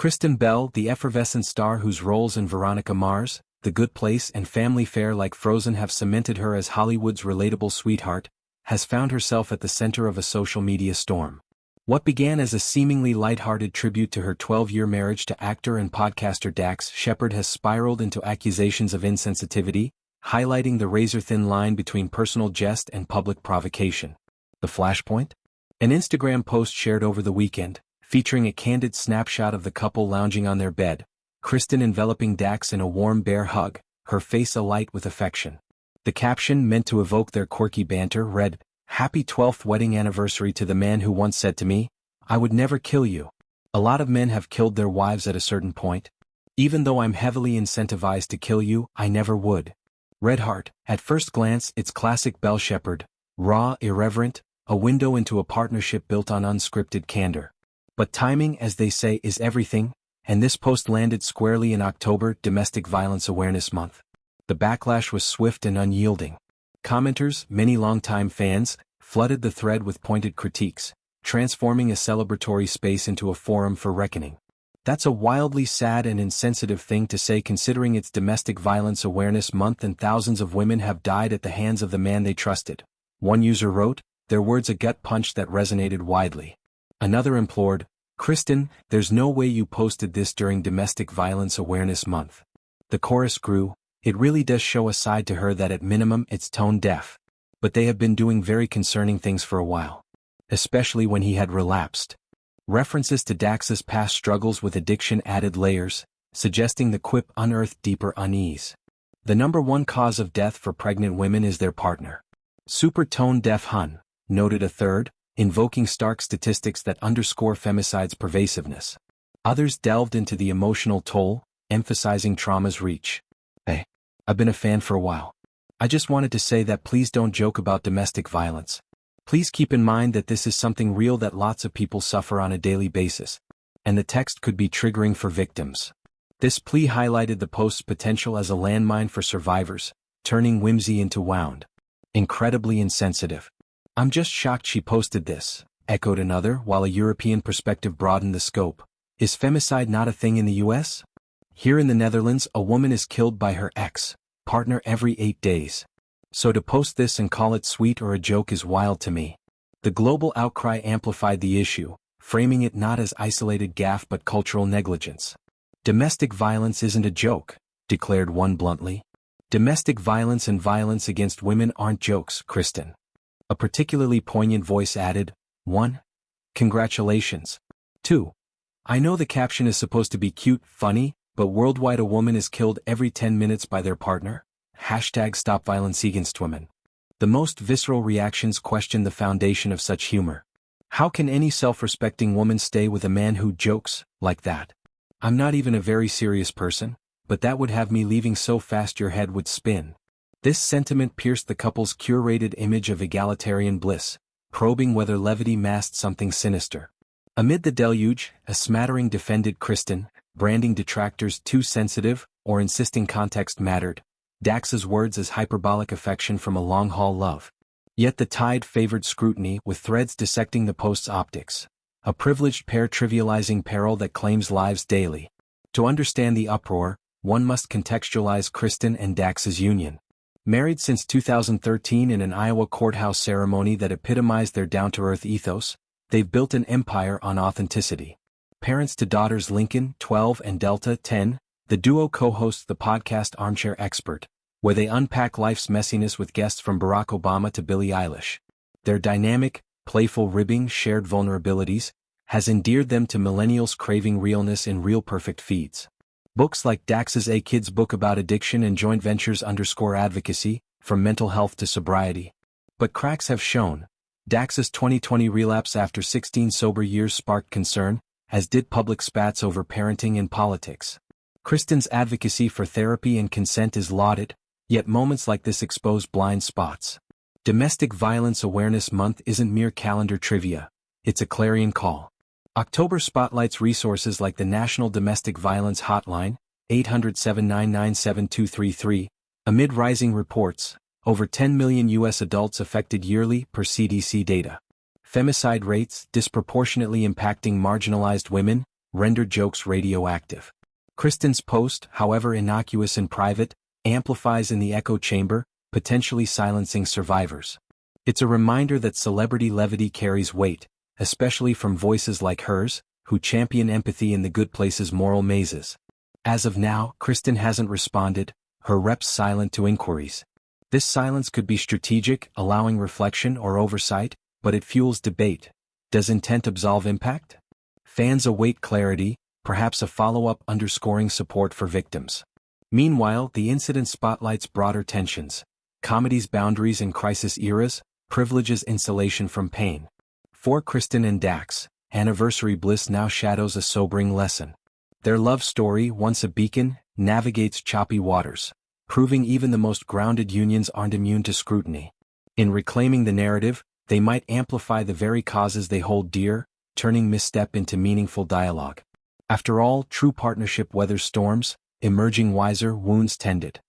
Kristen Bell, the effervescent star whose roles in Veronica Mars, The Good Place and Family Fare like Frozen have cemented her as Hollywood's relatable sweetheart, has found herself at the center of a social media storm. What began as a seemingly lighthearted tribute to her 12-year marriage to actor and podcaster Dax Shepard has spiraled into accusations of insensitivity, highlighting the razor-thin line between personal jest and public provocation. The flashpoint? An Instagram post shared over the weekend, featuring a candid snapshot of the couple lounging on their bed, Kristen enveloping Dax in a warm bear hug, her face alight with affection. The caption, meant to evoke their quirky banter, read, "Happy 12th wedding anniversary to the man who once said to me, I would never kill you. A lot of men have killed their wives at a certain point. Even though I'm heavily incentivized to kill you, I never would." Red heart. At first glance, it's classic Bell Shepard, raw, irreverent, a window into a partnership built on unscripted candor. But timing, as they say, is everything, and this post landed squarely in October, Domestic Violence Awareness Month. The backlash was swift and unyielding. Commenters, many longtime fans, flooded the thread with pointed critiques, transforming a celebratory space into a forum for reckoning. That's a wildly sad and insensitive thing to say considering it's Domestic Violence Awareness Month and thousands of women have died at the hands of the man they trusted. One user wrote, their words a gut punch that resonated widely. Another implored, Kristen, there's no way you posted this during Domestic Violence Awareness Month. The chorus grew, it really does show a side to her that at minimum it's tone deaf. But they have been doing very concerning things for a while. Especially when he had relapsed. References to Dax's past struggles with addiction added layers, suggesting the quip unearthed deeper unease. The number one cause of death for pregnant women is their partner. Super tone deaf hun, noted a third, invoking stark statistics that underscore femicide's pervasiveness. Others delved into the emotional toll, emphasizing trauma's reach. Hey, I've been a fan for a while. I just wanted to say that please don't joke about domestic violence. Please keep in mind that this is something real that lots of people suffer on a daily basis, and the text could be triggering for victims. This plea highlighted the post's potential as a landmine for survivors, turning whimsy into wound. Incredibly insensitive. I'm just shocked she posted this, echoed another, while a European perspective broadened the scope. Is femicide not a thing in the US? Here in the Netherlands, a woman is killed by her ex-partner every 8 days. So to post this and call it sweet or a joke is wild to me. The global outcry amplified the issue, framing it not as isolated gaffe but cultural negligence. Domestic violence isn't a joke, declared one bluntly. Domestic violence and violence against women aren't jokes, Kristen. A particularly poignant voice added, 1. Congratulations. 2. I know the caption is supposed to be cute, funny, but worldwide a woman is killed every 10 minutes by their partner. #Stop violence against women. The most visceral reactions question the foundation of such humor. How can any self-respecting woman stay with a man who jokes like that? I'm not even a very serious person, but that would have me leaving so fast your head would spin. This sentiment pierced the couple's curated image of egalitarian bliss, probing whether levity masked something sinister. Amid the deluge, a smattering defended Kristen, branding detractors too sensitive or insisting context mattered. Dax's words as hyperbolic affection from a long-haul love. Yet the tide favored scrutiny, with threads dissecting the post's optics. A privileged pair trivializing peril that claims lives daily. To understand the uproar, one must contextualize Kristen and Dax's union. Married since 2013 in an Iowa courthouse ceremony that epitomized their down-to-earth ethos, they've built an empire on authenticity. Parents to daughters Lincoln, 12, and Delta, 10, the duo co-hosts the podcast Armchair Expert, where they unpack life's messiness with guests from Barack Obama to Billie Eilish. Their dynamic, playful ribbing, shared vulnerabilities, has endeared them to millennials craving realness in real perfect feeds. Books like Dax's A Kid's book about addiction and joint ventures underscore advocacy, from mental health to sobriety. But cracks have shown. Dax's 2020 relapse after 16 sober years sparked concern, as did public spats over parenting and politics. Kristen's advocacy for therapy and consent is lauded, yet moments like this expose blind spots. Domestic Violence Awareness Month isn't mere calendar trivia, it's a clarion call. October spotlights resources like the National Domestic Violence Hotline, 800-799-7233, amid rising reports, over 10 million U.S. adults affected yearly per CDC data. Femicide rates disproportionately impacting marginalized women, render jokes radioactive. Kristen's post, however innocuous in private, amplifies in the echo chamber, potentially silencing survivors. It's a reminder that celebrity levity carries weight, especially from voices like hers, who champion empathy in the good place's moral mazes. As of now, Kristen hasn't responded, her reps silent to inquiries. This silence could be strategic, allowing reflection or oversight, but it fuels debate. Does intent absolve impact? Fans await clarity, perhaps a follow-up underscoring support for victims. Meanwhile, the incident spotlights broader tensions. Comedy's boundaries in crisis eras, privileges insulation from pain. For Kristen and Dax, anniversary bliss now shadows a sobering lesson. Their love story, once a beacon, navigates choppy waters, proving even the most grounded unions aren't immune to scrutiny. In reclaiming the narrative, they might amplify the very causes they hold dear, turning misstep into meaningful dialogue. After all, true partnership weathers storms, emerging wiser, wounds tended.